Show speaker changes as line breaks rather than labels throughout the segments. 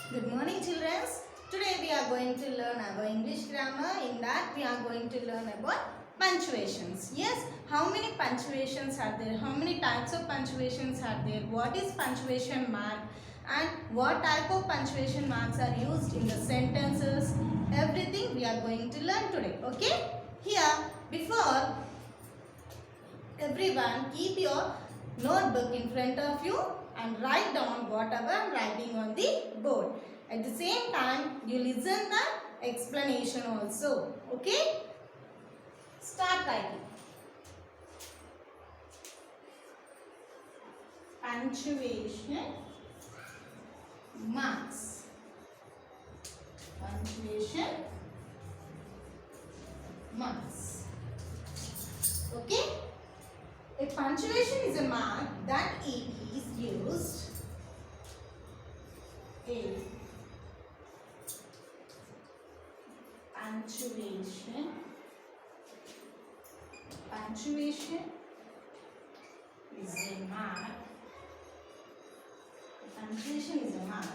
Good morning, children. Today we are going to learn our English grammar. In that we are going to learn about punctuations. Yes, how many punctuations are there? How many types of punctuations are there? What is punctuation mark? And what type of punctuation marks are used in the sentences? Everything we are going to learn today. Okay? Here, before everyone, keep your notebook in front of you and write down whatever I am writing on the board. At the same time, you listen the explanation also. Okay? Start writing. Punctuation marks. Punctuation marks. Okay? A punctuation is a mark that it is used. A punctuation is a mark. Punctuation is a mark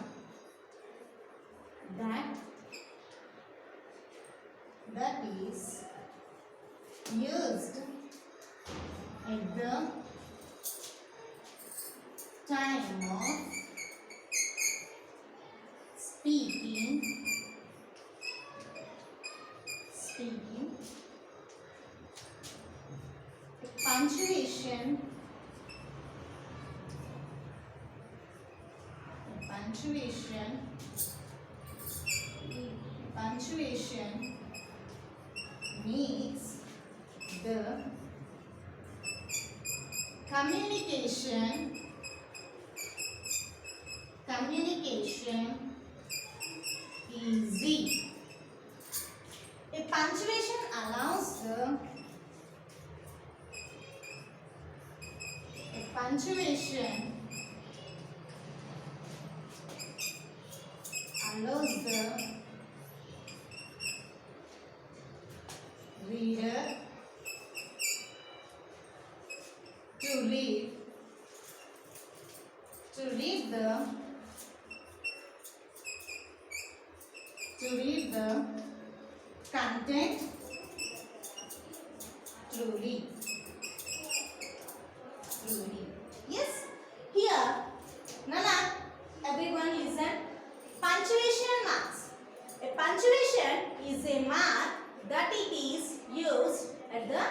that is used at the time of speaking. Punctuation makes the communication easy. A punctuation allows the reader to read the content truly. Yes. Here, Nana, everyone listen. Punctuation marks. A punctuation is a mark that it is used at the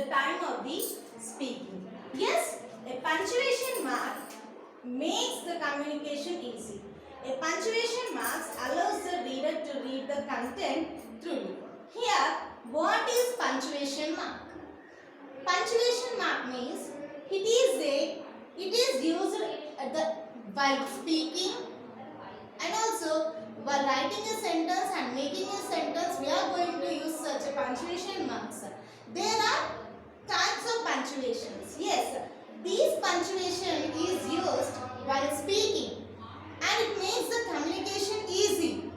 time of the speaking. Yes, a punctuation mark makes the communication easy. A punctuation mark allows the reader to read the content truly. Here, what is punctuation mark? Punctuation mark means it is used at the while speaking and also while writing a sentence and making a sentence. We are going to use such a punctuation marks. There are types of punctuations. Yes, these punctuation is used while speaking and it makes the communication easy.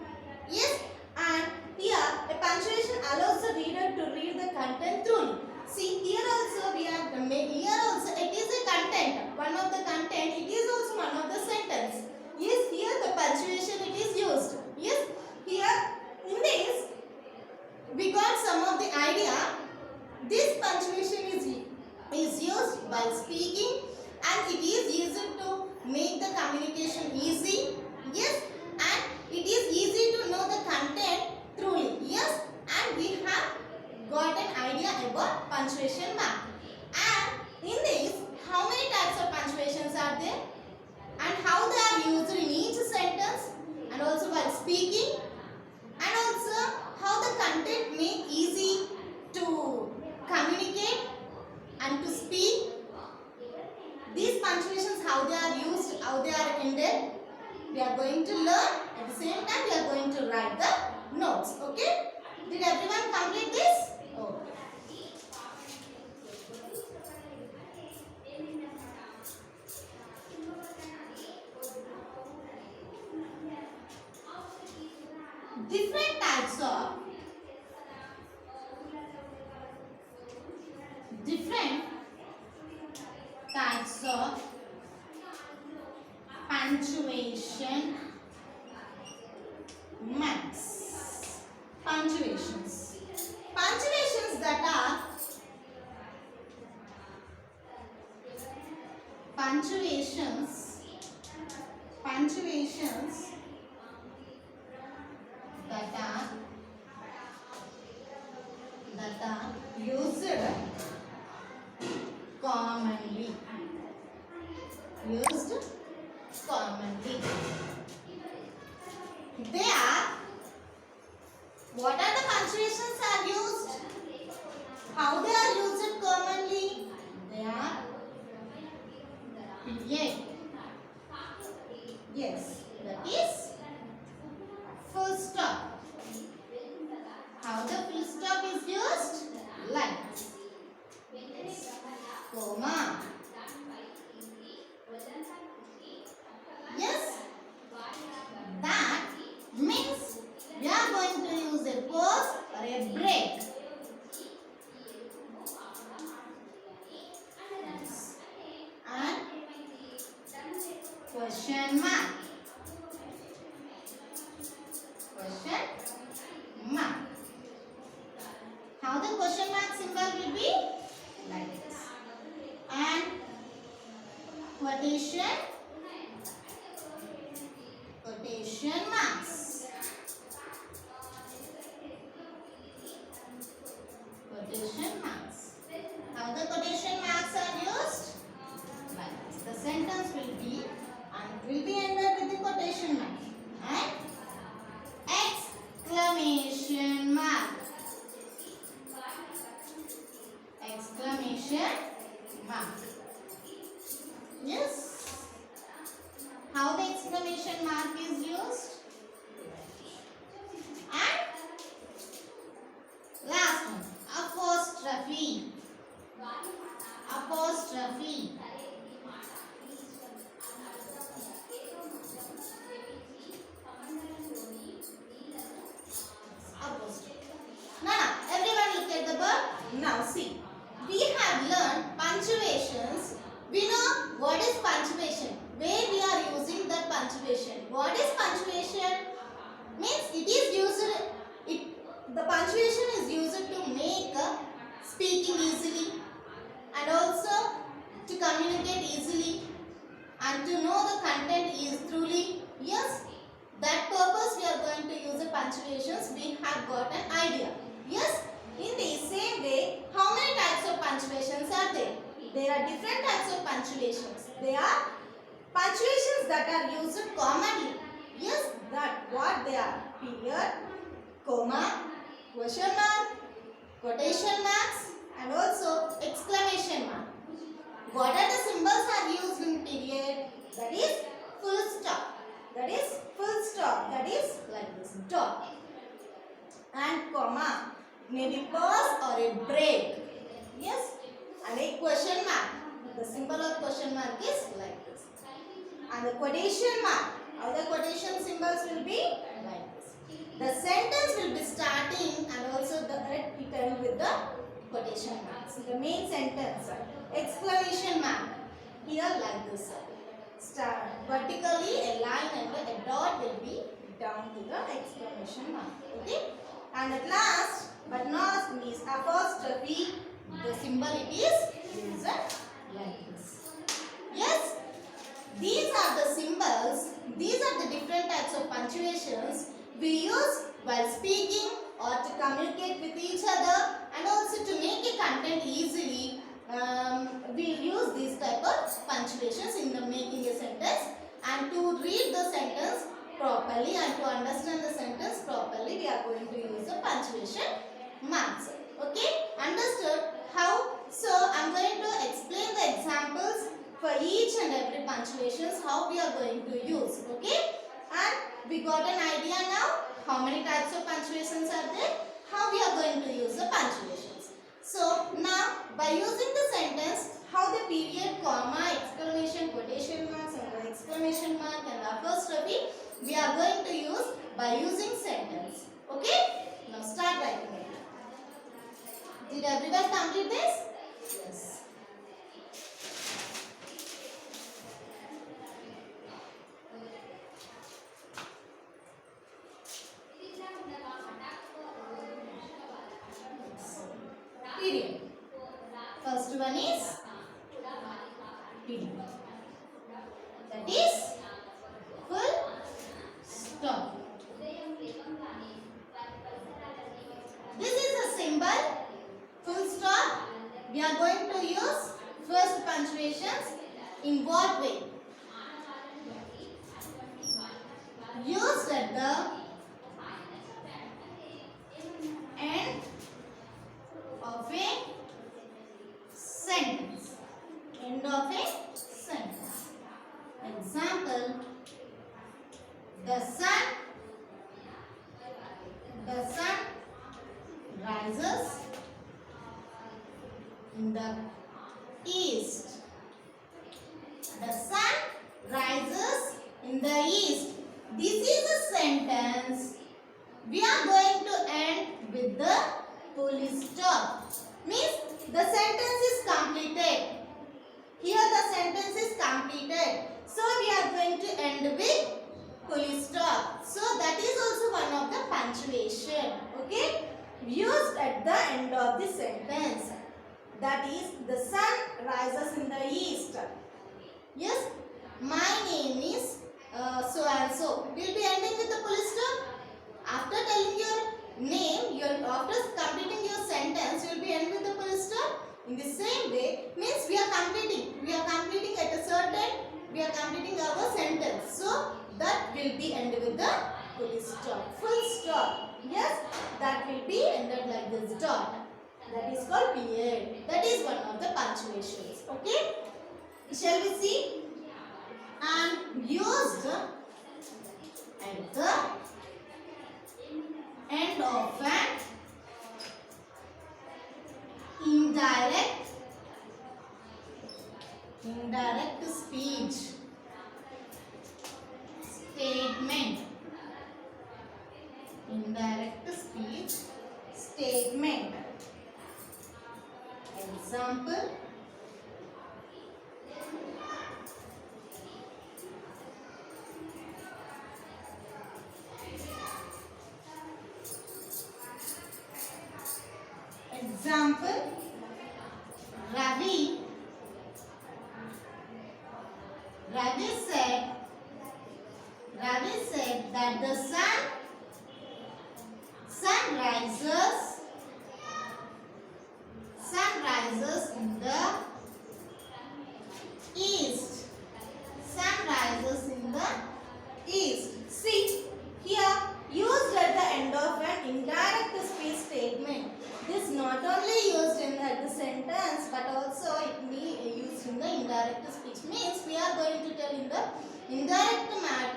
Yes, and here a punctuation allows the reader to read the content truly. See, here also it is a content. One of the content, it is also one of the sentence. Yes, here the punctuation it is used. Yes, here in this we got some of the idea. This punctuation is used while speaking and it is used to make the communication easy. Yes, and it is easy to know the content truly. Yes, and we have got an idea about punctuation mark. And in this, how many types of punctuations are there? And how they are used in each sentence and also while speaking and also how the content make easy to communicate and to speak. These punctuations, how they are used, how they are ended, we are going to learn. At the same time, we are going to write the notes. Okay? Did everyone complete this? Okay. Different types of punctuation marks. Punctuations. Punctuations that are punctuations that are used commonly. They are, what are the punctuations are used? How they are used commonly? They are period. Yes, that is full stop. How the full stop is used? Like comma. Yes, that means we are going to use a pause or a break. And question mark. How the question mark symbol will be? Like this. And quotation marks. How the quotation marks are used? Like this. The sentence will be, and it will be ended with the quotation mark. And exclamation mark. Yes. How the exclamation mark is used? And last one, apostrophe. Now, everyone look at the board. Now see, we have learned punctuations. We know what is punctuation, where we are using that punctuation. What is punctuation? Means it is used, the punctuation is used to make speaking easily and also to communicate easily and to know the content is truly. Yes, that purpose we are going to use the punctuations. We have got an idea. Yes, in the same way, how many types of punctuations are there? There are different types of punctuations. They are punctuations that are used commonly. Yes, that what they are? Period, comma, question mark, quotation marks, and also exclamation mark. What are the symbols are used in period? That is full stop. That is like this, dot. And comma, maybe pause or a break. Yes, and a question mark. The symbol of question mark is like this. And the quotation mark. How the quotation symbols will be? Like this. The sentence will be starting and also the it end with the quotation marks. The main sentence, exclamation mark. Here like this. Start vertically a line and a dot will be down to the exclamation mark. Okay. And at last, but not least, apostrophe. The symbol it is used like this. Yes. These are the symbols. These are the different types of punctuations we use while speaking or to communicate with each other and also to make a content easily. We use these type of punctuations in the making a sentence, and to read the sentence properly and to understand the sentence properly, we are going to use the punctuation marks. Okay, understood? How? So I am going to explain the examples for each and every punctuations how we are going to use. Okay, and we got an idea now how many types of punctuations are there, how we are going to use the punctuations. So now by using the sentence, how the period, comma, exclamation, quotation marks and the exclamation mark and the apostrophe we are going to use by using sentence. Okay, now start writing it. Did everyone complete this? Yes. period. First one is period. That is full stop. This is a symbol full stop. We are going to use first punctuations in what way? Used at the end of a sentence. End of a sentence. Example: the sun rises in the east. The sun rises in the east. This is a sentence. We are going to end with the full stop. Means the sentence is completed. Here the sentence is completed. So we are going to end with full stop. So that is also one of the punctuation. Okay? Used at the end of the sentence. That is, the sun rises in the east. Yes, my name is so and so. We'll be ending with the full stop. After telling your name, after completing your sentence, you will be ending with the full stop. In the same way, means we are completing at a certain, we are completing our sentence. So that will be ended with the full stop. Full stop. Yes, that will be ended like this dot. That is called period. That is one of the punctuations. Okay. Shall we see? And used at the end of an indirect speech statement. Indirect speech statement. Example: Ravi said that the sun rises in the east. Sun rises in the east. See, here used at the end of an indirect speech statement. This not only used in the sentence, but also it may used in the indirect speech. Means we are going to tell in the indirect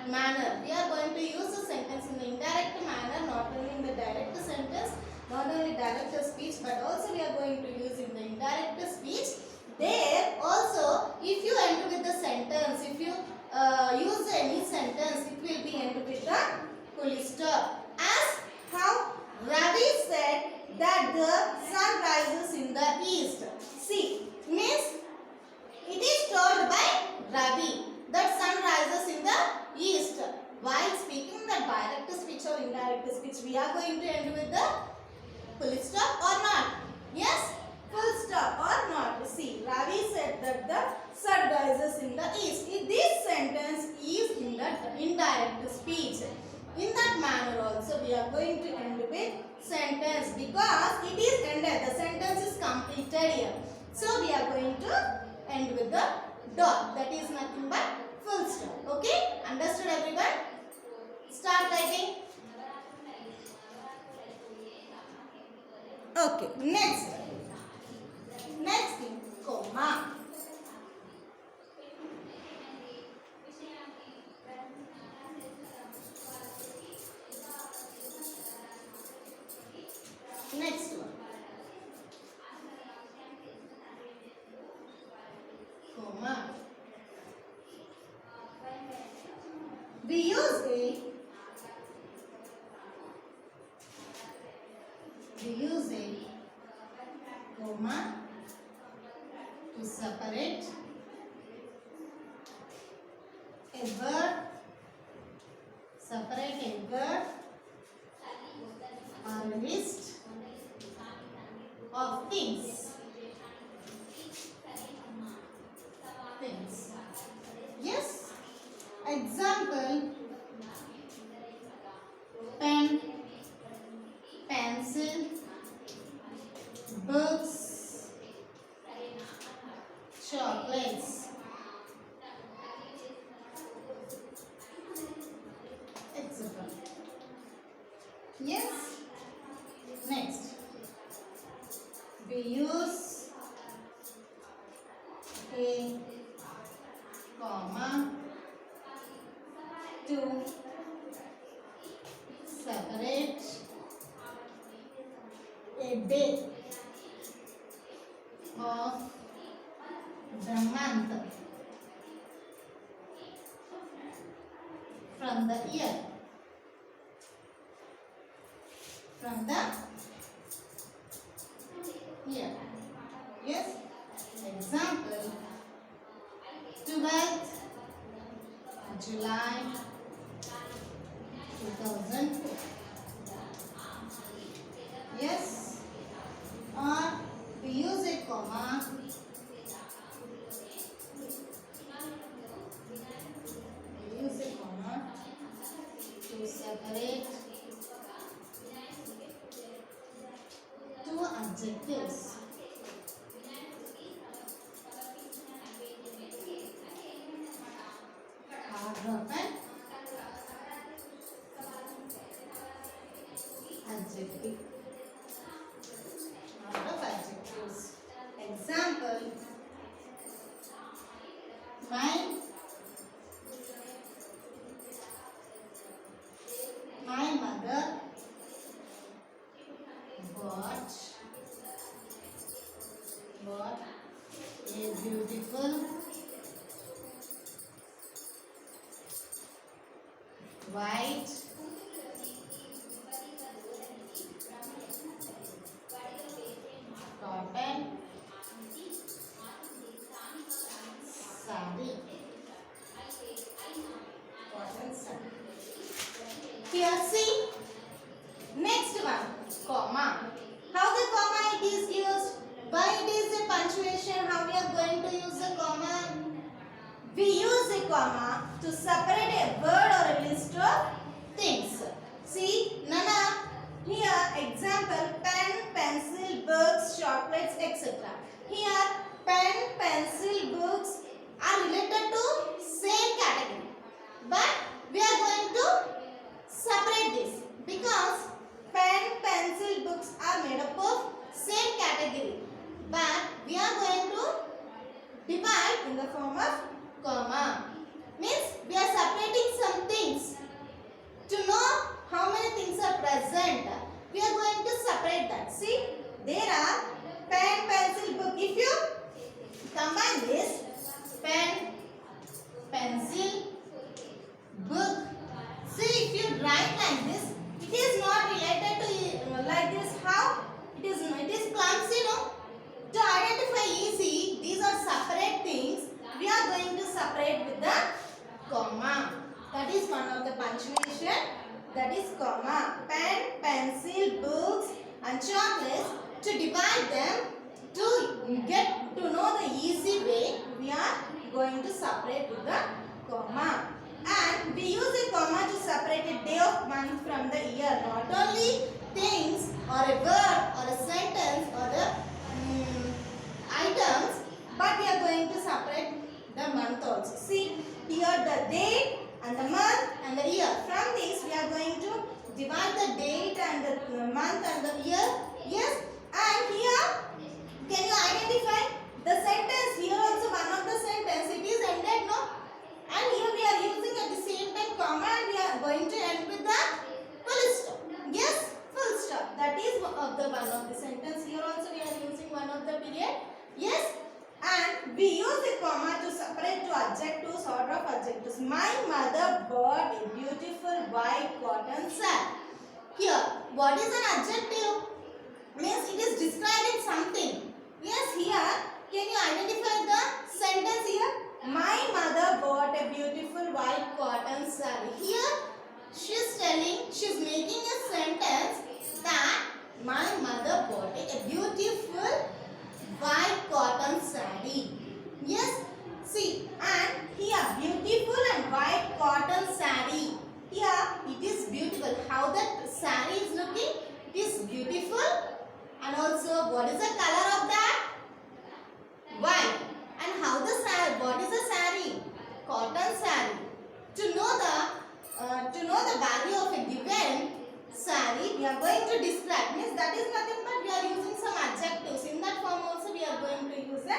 manner. We are going to use the sentence in the indirect manner, not only in the direct sentence, not only direct speech, but also we are going to use in the indirect speech. There also, if you end with the sentence, if you use any sentence, it will be ended with the full stop. As how Ravi said that the sun rises in the east. See, means it is told by Ravi that sun rises in the east. While speaking the direct speech or indirect speech, we are going to end with the full stop or not? Yes, full stop or not. See, Ravi said that the sun rises in the east. This sentence is in the indirect speech. In that manner also we are going to end with sentence because it is ended. The sentence is completed here. So we are going to end with the dot. That is nothing but full stop. Okay? Understood everyone? Start typing. Okay. Next thing, comma. Next one. Comma. We use a comma to separate a word or a list of things. Example, pen, pencil, books, chocolates, etc. Yes. Next, we use a comma to separate a day of the month from the year. From the year. Yes. Example, 12th July 2004. Yes. Or we use a comma to separate two adjectives. Paragraph and adjective. Paragraph adjectives. Example, my mother bought a beautiful white cotton saree. Here see, next one, comma. How the comma it is used? Why it is a punctuation? How we are going to use a comma? We use a comma to separate a word or a list of things. See, Nana, here example, pen, pencil, books, chocolates, etc. Here, pen, pencil, books are related to same category. But we are going to separate this because pen, pencil, books are made up of same category. But we are going to divide in the form of comma. Means we are separating some things. To know how many things are present, we are going to separate that. See, there are pen, pencil, book. If you combine this, pen, pencil, book. See, if you write like this, it is not related to like this. How? It is clumsy, no? To identify easy, these are separate things. We are going to separate with the comma. That is one of the punctuation. That is comma. Pen, pencil, books and chocolates. To divide them, to get to know the easy way, we are going to separate with the comma. And we use a comma to separate a day of month from the year. Not only things or a word or a sentence or the items, but we are going to separate the month also. See, here the date and the month and the year. From this we are going to divide the date and the month and the year. Yes. And here, can you identify the sentence? Here also one of the sentence, it is ended, no? And here we are using at the same time comma and we are going to end with the full stop. Yes, full stop. That is one of the sentence. Here also we are using one of the period. Yes. And we use a comma to separate two adjectives, order of adjectives. My mother bought a beautiful white cotton sack. Here, what is an adjective? Means it is describing something. Yes, here, can you identify the sentence here? My mother bought a beautiful white cotton saree. Here, she's making a sentence that my mother bought a beautiful white cotton saree. Yes, see, and here beautiful and white cotton we are going to describe. Means that is nothing but we are using some adjectives. In that form also we are going to use the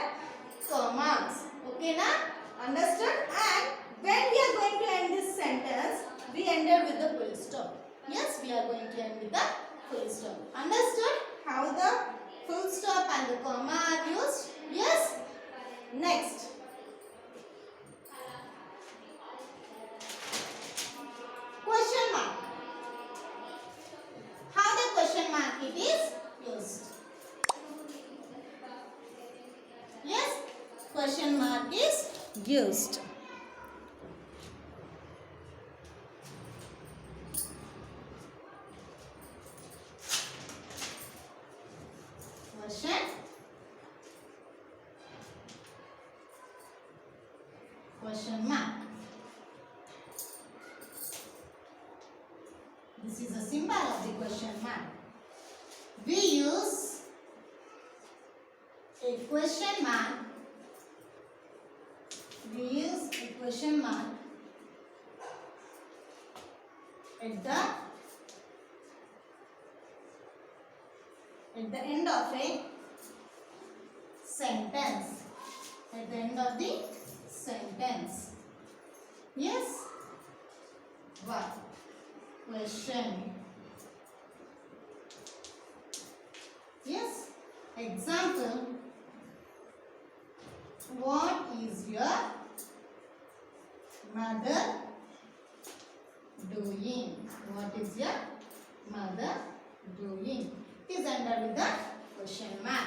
commas. Okay, na? Understood? And when we are going to end this sentence, we ended with the full stop. Yes, we are going to end with the full stop. Understood how the full stop and the comma are used? Yes. Next. Question mark. How the question mark it is used? Yes, question mark is used. Question mark. This is a symbol of the question mark. We use a question mark. We use a question mark at the end of a sentence. At the end of the sentence. Yes. What? Question. Yes. Example. What is your mother doing? What is your mother doing? It is ended with the question mark.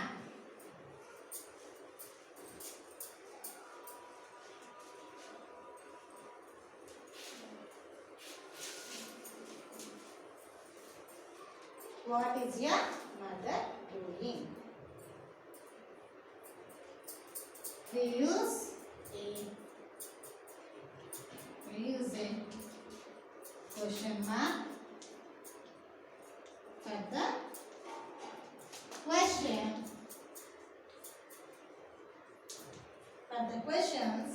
What is your mother doing? We use a question mark for the question. For the questions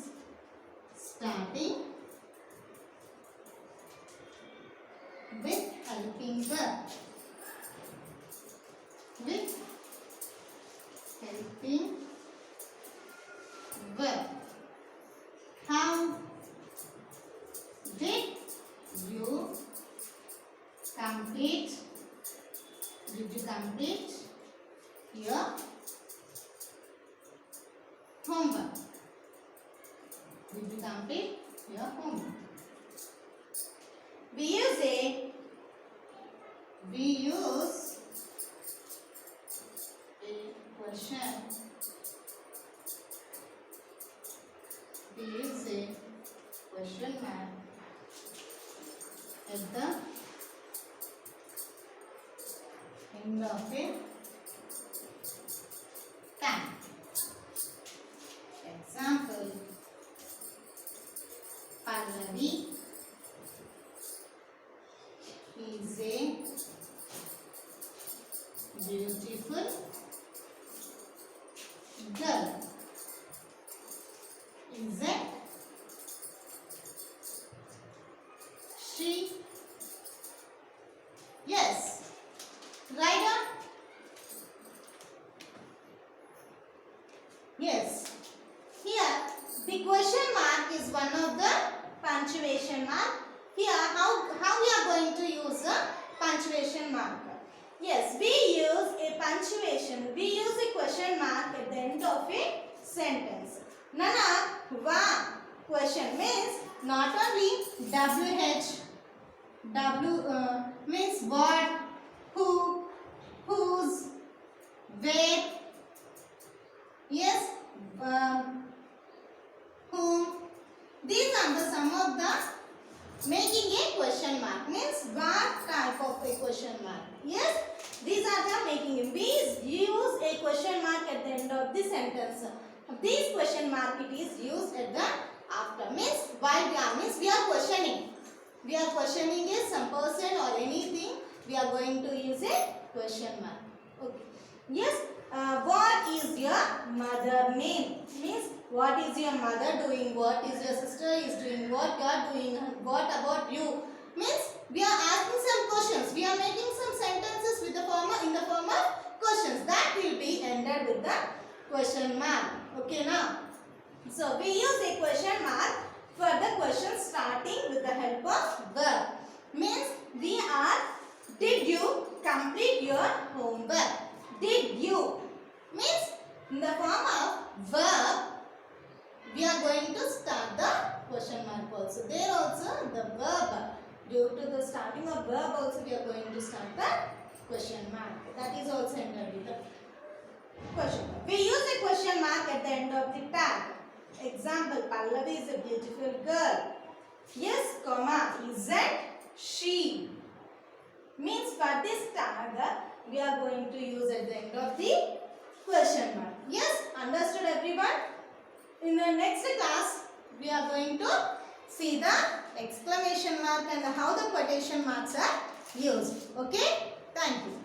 starting with helping verb. With helping verb. How did you complete your homework? Did you complete your homework? We use a question. We use a question mark at the end of a tag. Example. Pallavi is a beautiful girl. Isn't she? Yes. Right on? Yes. Here the question mark is one of the punctuation mark. Here how we are going to use a punctuation mark? Yes, we use a punctuation. We use a question mark at the end of a sentence. Nana, wa question means not only WH. Means what, who, whose, where. Yes, whom. These are the some of the making a question mark. Means what type of a question mark. Yes, these are the making. We use a question mark at the end of the sentence. This question mark it is used at the after. Means while we are questioning. We are questioning is some person or anything. We are going to use a question mark. Okay. Yes. What is your mother name? Means what is your mother doing? What is your sister is doing? What you are doing? What about you? Means we are asking some questions. We are making some sentences. in the form of questions. That will be ended with the question mark. Okay now. So we use a question mark for the question starting with the help of verb. Means we are, did you complete your homework? Did you? Means in the form of verb, we are going to start the question mark also. There also the verb. Due to the starting of verb also we are going to start the question mark. That is also ended with the question mark. We use a question mark at the end of the tag. Example, Pallavi is a beautiful girl. Yes, comma, isn't she? Means for this tag we are going to use at the end of the question mark. Yes, understood everyone? In the next class we are going to see the exclamation mark and how the quotation marks are used. Okay? Thank you.